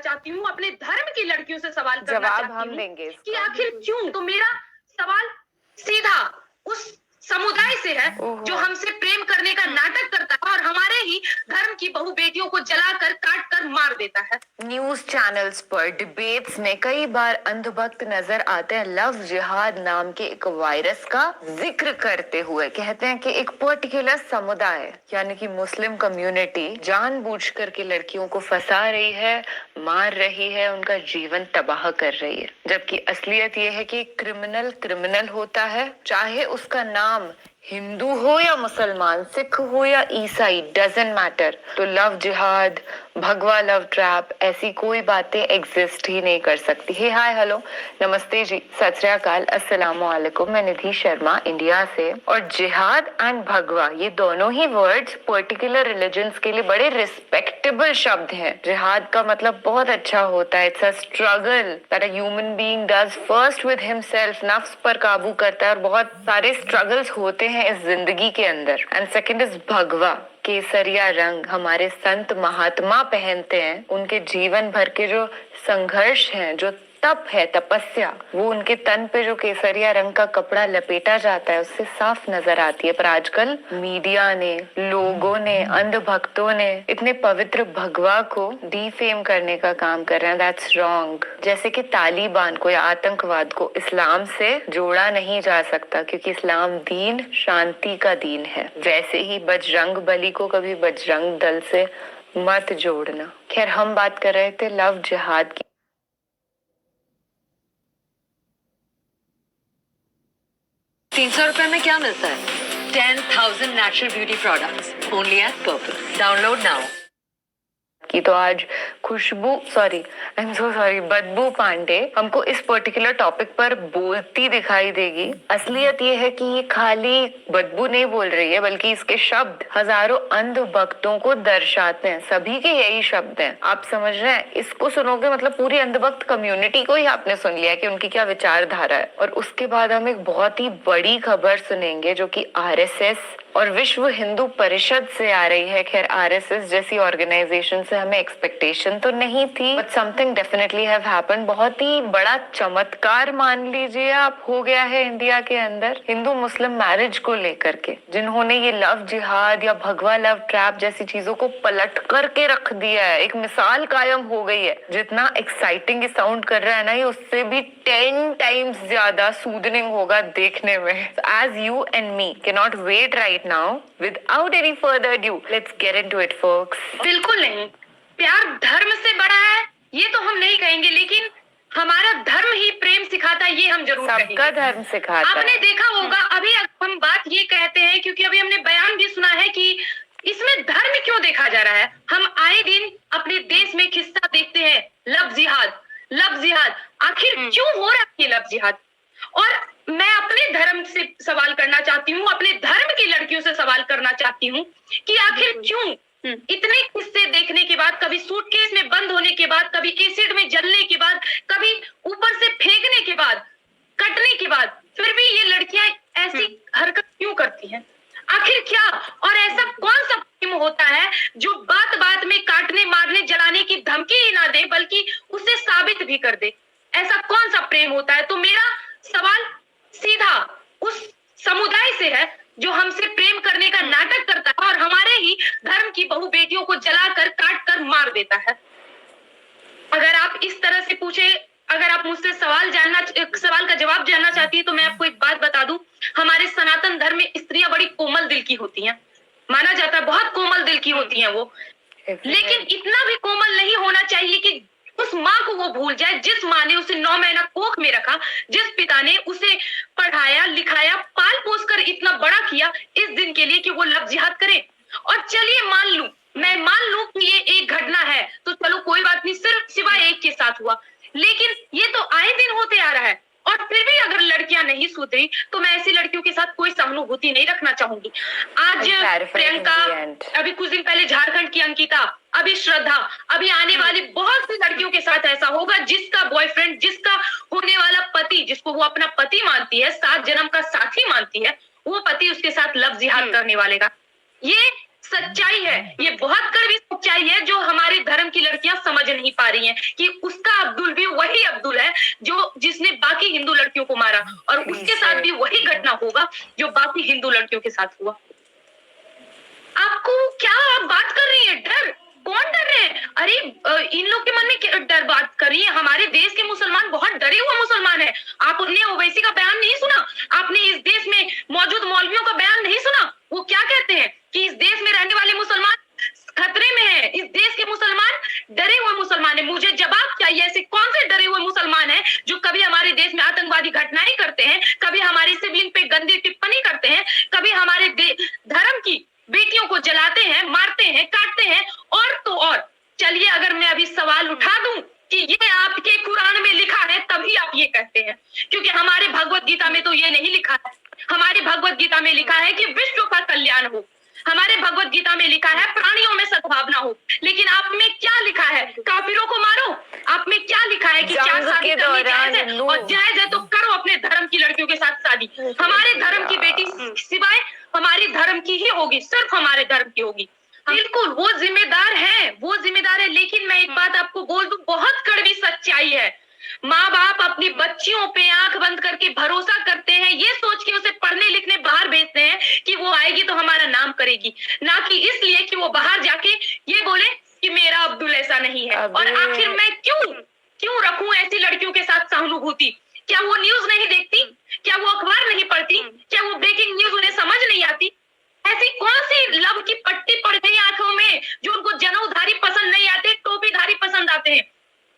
चाहती हूँ, अपने धर्म की लड़कियों से सवाल करना जवाब चाहती हम हूँ देंगे कि आखिर क्यों। तो मेरा सवाल सीधा उस समुदाय से है जो हमसे प्रेम करने का नाटक करता है और हमारे ही धर्म की बहु बेटियों को जलाकर काट कर मार देता है। न्यूज चैनल्स पर डिबेट्स में कई बार अंधभक्त नजर आते हैं लव जिहाद नाम के एक वायरस का जिक्र करते हुए। कहते हैं कि एक पर्टिकुलर समुदाय यानी कि मुस्लिम कम्युनिटी जानबूझकर के लड़कियों को फंसा रही है, मार रही है, उनका जीवन तबाह कर रही है। जबकि असलियत ये है कि क्रिमिनल क्रिमिनल होता है, चाहे उसका नाम हिंदू हो या मुसलमान, सिख हो या ईसाई, डजंट मैटर। तो लव जिहाद, भगवा लव ट्रैप, ऐसी कोई बातें एग्जिस्ट ही नहीं कर सकती। हे हाय हेलो नमस्ते जी, सत श्री अकाल, अस्सलाम वालेकुम। मैं निधि शर्मा इंडिया से। और जिहाद एंड भगवा ये दोनों ही वर्ड्स पर्टिकुलर रिलीजन्स के लिए बड़े रिस्पेक्टेबल शब्द हैं। जिहाद का मतलब बहुत अच्छा होता है, it's a struggle that a human being does first with himself, नफ्स पर काबू करता है और बहुत सारे स्ट्रगल्स होते हैं इस जिंदगी के अंदर। एंड सेकंड इज भगवा, केसरिया रंग हमारे संत महात्मा पहनते हैं। उनके जीवन भर के जो संघर्ष हैं, जो तप है, तपस्या, वो उनके तन पे जो केसरिया रंग का कपड़ा लपेटा जाता है उससे साफ नजर आती है। पर आजकल मीडिया ने, लोगों ने, अंधभक्तों ने इतने पवित्र भगवा को डिफेम करने का काम कर रहे हैं। That's wrong. जैसे कि तालिबान को या आतंकवाद को इस्लाम से जोड़ा नहीं जा सकता क्योंकि इस्लाम दीन शांति का दीन है, वैसे ही बजरंग बली को कभी बजरंग दल से मत जोड़ना। खैर, हम बात कर रहे थे लव जिहाद की। 300 रुपए में क्या मिलता है? 10,000 natural beauty products only at Purple. Download now. की तो आज आई एम सो सॉरी, बदबू पांडे हमको इस पर्टिकुलर टॉपिक पर बोलती दिखाई देगी। असलियत ये है कि ये खाली बदबू नहीं बोल रही है, बल्कि इसके शब्द हजारों अंध भक्तों को दर्शाते हैं। सभी के यही शब्द हैं। आप समझ रहे हैं? इसको सुनोगे मतलब पूरी अंधभक्त कम्युनिटी को ही आपने सुन लिया कि उनकी क्या विचारधारा है। और उसके बाद हम एक बहुत ही बड़ी खबर सुनेंगे जो कि आरएसएस और विश्व हिंदू परिषद से आ रही है। खैर, आरएसएस जैसी ऑर्गेनाइजेशन से हमें एक्सपेक्टेशन तो नहीं थी, but something definitely have happened. बहुत ही बड़ा चमत्कार मान लीजिए आप हो गया है इंडिया के अंदर हिंदू मुस्लिम मैरिज को लेकर के। जिन्होंने ये लव जिहाद या भगवा लव ट्रैप जैसी चीजों को पलट करके रख दिया है, एक मिसाल कायम हो गई है। जितना एक्साइटिंग साउंड कर रहा है ना, ये उससे भी 10 टाइम्स ज्यादा सूदनिंग होगा देखने में। As you and me can not wait right now without any further ado let's get into it folks। बिल्कुल नहीं, प्यार धर्म से बड़ा है ये तो हम नहीं कहेंगे, लेकिन हमारा धर्म ही प्रेम सिखाता है ये हम जरूर कहेंगे। सबका धर्म सिखाता है। आपने देखा होगा, अभी हम बात ये कहते हैं क्योंकि अभी हमने बयान भी सुना है कि इसमें धर्म क्यों देखा जा रहा है। हम आए दिन अपने देश में किस्सा देखते हैं, लव जिहाद, लव जिहाद। आखिर क्यों हो रहा है ये लव जिहाद? और मैं अपने धर्म से सवाल करना चाहती हूँ, अपने धर्म की लड़कियों से सवाल करना चाहती हूँ कि आखिर क्यों इतने किस्से देखने के बाद, कभी सूटकेस में बंद होने के बाद, कभी एसिड में जलने के बाद, कभी ऊपर से फेंकने के बाद, कटने के बाद, फिर भी ये लड़कियां ऐसी हरकत क्यों करती हैं? आखिर क्या और ऐसा कौन सा प्रेम होता है जो बात बात में काटने, मारने, जलाने की धमकी ही ना दे बल्कि उसे साबित भी कर दे? ऐसा कौन सा प्रेम होता है? तो मेरा सवाल सीधा उस समुदाय से है जो हमसे प्रेम करने का नाटक करता है और हमारे ही धर्म की बहु बेटियों को जलाकर काट कर मार देता है। अगर आप इस तरह से पूछे, अगर आप मुझसे सवाल का जवाब जानना चाहती है तो मैं आपको एक बात बता दूं, हमारे सनातन धर्म में स्त्रियां बड़ी कोमल दिल की होती हैं, माना जाता है बहुत कोमल दिल की होती हैं वो, लेकिन इतना भी कोमल नहीं होना चाहिए कि उस माँ को वो भूल जाए जिस माँ ने उसे 9 महीना कोख में रखा, जिस पिता ने उसे पढ़ाया, लिखाया, पाल पोस कर इतना बड़ा किया इस दिन के लिए कि वो लव जिहाद करे। और चलिए मैं मान लूं कि ये एक घटना है तो चलो कोई बात नहीं, सिर्फ सिवाय एक के साथ हुआ, लेकिन ये तो आए दिन होते आ रहा है। और फिर भी अगर लड़कियां नहीं सुधरी तो मैं ऐसी लड़कियों के साथ कोई सहानुभूति नहीं रखना चाहूंगी। आज प्रियंका, अभी कुछ दिन पहले झारखंड की अंकिता, अभी श्रद्धा, अभी आने वाली बहुत सी लड़कियों के साथ ऐसा होगा जिसका बॉयफ्रेंड, जिसका होने वाला पति, जिसको वो अपना पति मानती है, 7 जन्म का साथी मानती है, वो पति उसके साथ लव जिहाद करने वाले का। ये सच्चाई है, ये बहुत कड़वी सच्चाई है जो हमारे धर्म की लड़कियां समझ नहीं पा रही हैं कि उसका अब्दुल भी वही अब्दुल है जो जिसने बाकी हिंदू लड़कियों को मारा, और उसके साथ भी वही घटना होगा जो बाकी हिंदू लड़कियों के साथ हुआ। आपको क्या आप बात कर रही है? डर? कौन डर रहे हैं? अरे इन लोग के मन में डर बात कर रही है। हमारे देश के मुसलमान बहुत डरे हुए मुसलमान है। आपने ओवैसी का बयान नहीं सुना? आपने इस देश में मौजूद मौलवियों का बयान नहीं सुना? वो क्या कहते हैं कि इस देश में रहने वाले मुसलमान खतरे में है, इस देश के मुसलमान डरे हुए मुसलमान है। मुझे जवाब चाहिए, ऐसे कौन से डरे हुए मुसलमान हैं जो कभी हमारे देश में आतंकवादी घटनाएं करते हैं, कभी हमारी सिबलिंग पे गंदी टिप्पणी करते हैं, कभी हमारे धर्म की बेटियों को जलाते हैं, मारते हैं, काटते हैं। और तो और चलिए, अगर मैं अभी सवाल उठा दूं कि ये आपके कुरान में लिखा है तभी आप ये कहते हैं, क्योंकि हमारे भगवत गीता में तो ये नहीं लिखा है। हमारी भगवत गीता में लिखा है कि विश्व का कल्याण हो, हमारे भगवत गीता में लिखा है प्राणियों में सद्भावना हो, लेकिन आप में क्या लिखा है? काफिरों को मारो। आप में क्या लिखा है कि 4 शादी करनी जायज है, और जायज है तो करो अपने धर्म की लड़कियों के साथ शादी। हमारे धर्म की बेटी सिवाय हमारी धर्म की ही होगी, सिर्फ हमारे धर्म की होगी। बिल्कुल वो जिम्मेदार है, वो जिम्मेदार है। लेकिन मैं एक बात आपको बोल दूं, बहुत कड़वी सच्चाई है। माँ बाप अपनी बच्चियों पे आंख बंद करके भरोसा करते हैं, ये सोच के उसे पढ़ने लिखने बाहर भेजते हैं कि वो आएगी तो हमारा नाम करेगी, ना कि इसलिए कि वो बाहर जाके ये बोले कि मेरा अब्दुल ऐसा नहीं है। और आखिर मैं क्यों रखूं ऐसी लड़कियों के साथ सहानुभूति? क्या वो न्यूज नहीं देखती? क्या वो अखबार नहीं पढ़ती? क्या वो ब्रेकिंग न्यूज उन्हें समझ नहीं आती? ऐसी कौन सी लब की पट्टी पड़ गई आंखों में जो उनको जनेऊधारी पसंद नहीं आते, टोपीधारी पसंद आते हैं?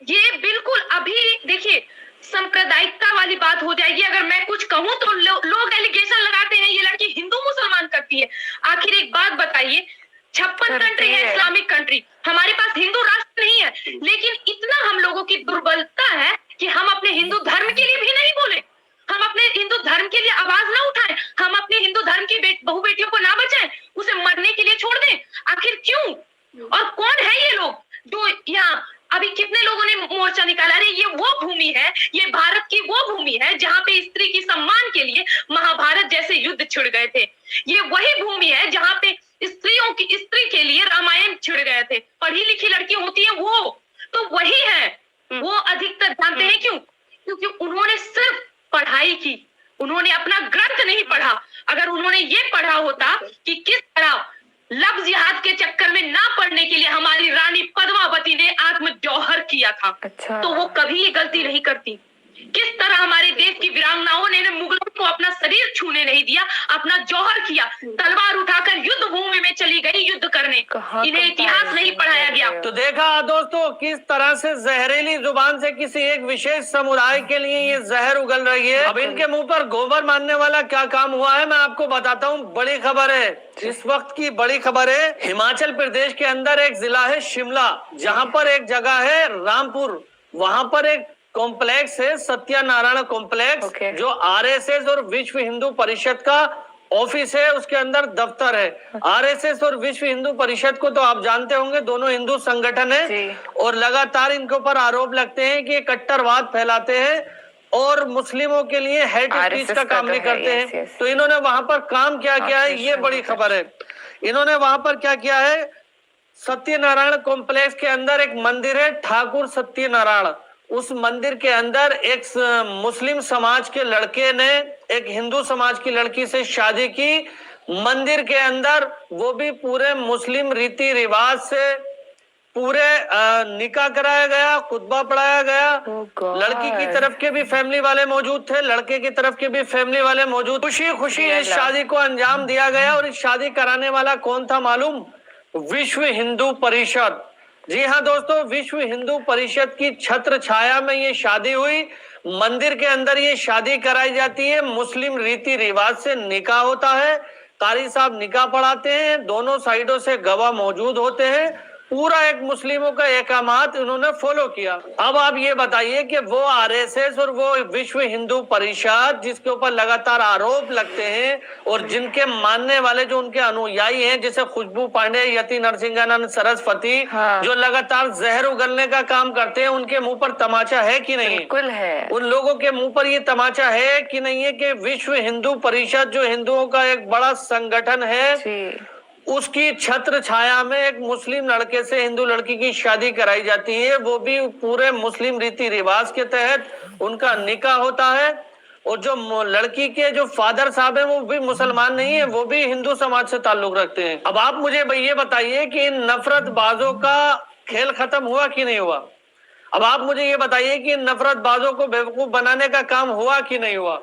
ये बिल्कुल अभी देखिए सांप्रदायिकता वाली बात हो जाएगी। अगर मैं कुछ कहूं तो लोग एलिगेशन लगाते हैं ये लड़की हिंदू मुसलमान करती है। आखिर एक बात बताइए, 56 कंट्री है, इस्लामिक कंट्री, हमारे पास हिंदू राष्ट्र नहीं है, लेकिन इतना हम लोगों की दुर्बलता है कि हम अपने हिंदू धर्म के लिए भी नहीं बोले, हम अपने हिंदू धर्म के लिए आवाज ना उठाएं, हम अपने हिंदू धर्म की बहु बेटियों को ना बचाएं, उसे मरने के लिए छोड़ दें। आखिर क्यों? और कौन है ये लोग जो यहाँ अभी कितने लोगों ने मोर्चा निकाला? अरे ये वो भूमि है, ये भारत की वो भूमि है जहाँ पे स्त्री की सम्मान के लिए महाभारत जैसे युद्ध छिड़ गए थे। ये वही भूमि है जहाँ पे स्त्री के लिए रामायण छिड़ गए थे। पढ़ी लिखी लड़की होती है वो तो वही है। वो अधिकतर जानते हैं क्यों? क्योंकि उन्होंने सिर्फ पढ़ाई की, उन्होंने अपना ग्रंथ नहीं पढ़ा। अगर उन्होंने ये पढ़ा होता कि किस तरह लफ्ज जिहाद के चक्कर में ना पड़ने के लिए हमारी रानी पद्मावती ने आत्म जौहर किया था, तो वो कभी ये गलती नहीं करती। किस तरह हमारे देश की वीरांगनाओं ने मुगलों को अपना शरीर छूने नहीं दिया, अपना जौहर किया, तलवार उठाकर युद्ध भूमि में चली गई युद्ध करने। इन्हें इतिहास नहीं पढ़ाया गया। तो देखा दोस्तों किस तरह से जहरीली जुबान से किसी एक विशेष समुदाय के लिए ये जहर उगल रही है। अब इनके मुंह पर गोबर मारने वाला क्या काम हुआ है मैं आपको बताता हूँ। बड़ी खबर है, इस वक्त की बड़ी खबर है। हिमाचल प्रदेश के अंदर एक जिला है शिमला, जहाँ पर एक जगह है रामपुर, वहाँ पर एक कॉम्प्लेक्स है सत्यनारायण कॉम्प्लेक्स, जो आरएसएस और विश्व हिंदू परिषद का ऑफिस है, उसके अंदर दफ्तर है। आरएसएस और विश्व हिंदू परिषद को तो आप जानते होंगे, दोनों हिंदू संगठन है और लगातार इनके ऊपर आरोप लगते हैं कि कट्टरवाद फैलाते हैं और मुस्लिमों के लिए हेट स्पीच का काम भी करते हैं। तो इन्होंने वहां पर काम क्या किया है, ये बड़ी खबर है। इन्होंने वहां पर क्या किया है, सत्यनारायण कॉम्प्लेक्स के अंदर एक मंदिर है ठाकुर सत्यनारायण, उस मंदिर के अंदर एक मुस्लिम समाज के लड़के ने एक हिंदू समाज की लड़की से शादी की। मंदिर के अंदर वो भी पूरे मुस्लिम रीति रिवाज से पूरे निकाह कराया गया, खुतबा पढ़ाया गया। लड़की की तरफ के भी फैमिली वाले मौजूद थे, लड़के की तरफ के भी फैमिली वाले मौजूद। खुशी खुशी इस शादी को अंजाम दिया गया। और इस शादी कराने वाला कौन था मालूम? विश्व हिंदू परिषद। जी हाँ दोस्तों, विश्व हिंदू परिषद की छत्र छाया में ये शादी हुई। मंदिर के अंदर ये शादी कराई जाती है, मुस्लिम रीति रिवाज से निकाह होता है, कारी साहब निकाह पढ़ाते हैं, दोनों साइडों से गवाह मौजूद होते हैं। पूरा एक मुस्लिमों का एकामात इन्होंने फॉलो किया। अब आप ये बताइए कि वो आरएसएस और वो विश्व हिंदू परिषद जिसके ऊपर लगातार आरोप लगते हैं और जिनके मानने वाले जो उनके अनुयायी हैं, जैसे खुशबू पांडे, यति नरसिंहानंद सरस्वती, जो लगातार जहर उगलने का काम करते हैं, उनके मुंह पर तमाचा है कि नहीं? बिल्कुल है। उन लोगों के मुंह पर ये तमाचा है कि नहीं है कि विश्व हिंदू परिषद जो हिंदुओं का एक बड़ा संगठन है, उसकी छत्र छाया में एक मुस्लिम लड़के से हिंदू लड़की की शादी कराई जाती है, वो भी पूरे मुस्लिम रीति रिवाज के तहत उनका निकाह होता है। और जो लड़की के जो फादर साहब हैं वो भी मुसलमान नहीं है, वो भी हिंदू समाज से ताल्लुक रखते हैं। अब आप मुझे ये बताइए कि इन नफरतबाजों का खेल खत्म हुआ कि नहीं हुआ? अब आप मुझे ये बताइए कि इन नफरतबाजों को बेवकूफ बनाने का काम हुआ कि नहीं हुआ?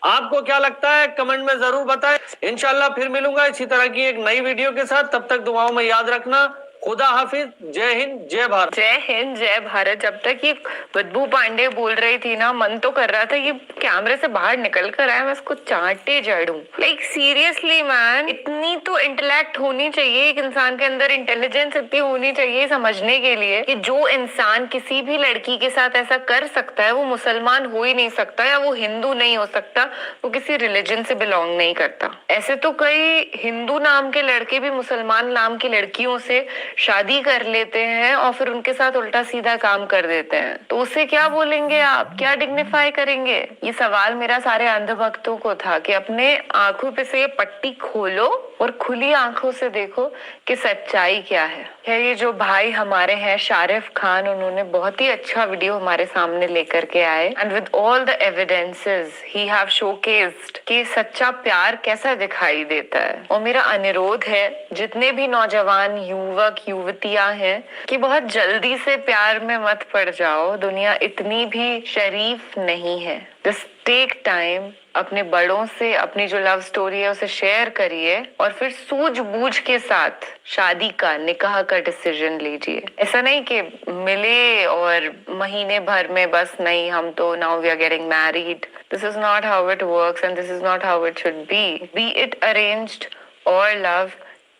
आपको क्या लगता है कमेंट में जरूर बताएं। इंशाल्लाह फिर मिलूंगा इसी तरह की एक नई वीडियो के साथ। तब तक दुआओं में याद रखना। खुदा हाफिज। जय हिंद, जय भारत। जय हिंद, जय भारत। जब तक ये बदबू पांडे बोल रही थी ना, मन तो कर रहा था ये कैमरे से बाहर निकल कर आए, मैं इसको चांटे जड़ूं। लाइक सीरियसली मैन, इतनी तो इंटेलेक्ट होनी चाहिए एक इंसान के अंदर, इंटेलिजेंस इतनी होनी चाहिए समझने के लिए कि जो इंसान किसी भी लड़की के साथ ऐसा कर सकता है वो मुसलमान हो ही नहीं सकता, या वो हिंदू नहीं हो सकता, वो किसी रिलीजन से बिलोंग नहीं करता। ऐसे तो कई हिंदू नाम के लड़के भी मुसलमान नाम की लड़कियों से शादी कर लेते हैं और फिर उनके साथ उल्टा सीधा काम कर देते हैं, तो उसे क्या बोलेंगे आप, क्या डिग्निफाई करेंगे? ये सवाल मेरा सारे अंधभक्तों को था कि अपने आंखों पे से ये पट्टी खोलो और खुली आंखों से देखो कि सच्चाई क्या है। ये जो भाई हमारे हैं शारिफ खान, उन्होंने बहुत ही अच्छा वीडियो हमारे सामने लेकर के आए, and with all the evidences he have showcased कि सच्चा प्यार कैसा दिखाई देता है। और मेरा अनुरोध है जितने भी नौजवान युवक युवतियां हैं कि बहुत जल्दी से प्यार में मत पड़ जाओ, दुनिया इतनी भी शरीफ नहीं है। जस्ट टेक टाइम, अपने बड़ों से अपनी जो लव स्टोरी है उसे शेयर करिए और फिर सूझबूझ के साथ शादी का, निकाह का डिसीजन लीजिए। ऐसा नहीं कि मिले और महीने भर में बस नहीं हम तो now we are getting married. This is not how it works and this is not how it should be it arranged और love.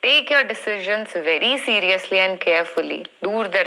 Take your decisions very seriously and carefully. Doordarshan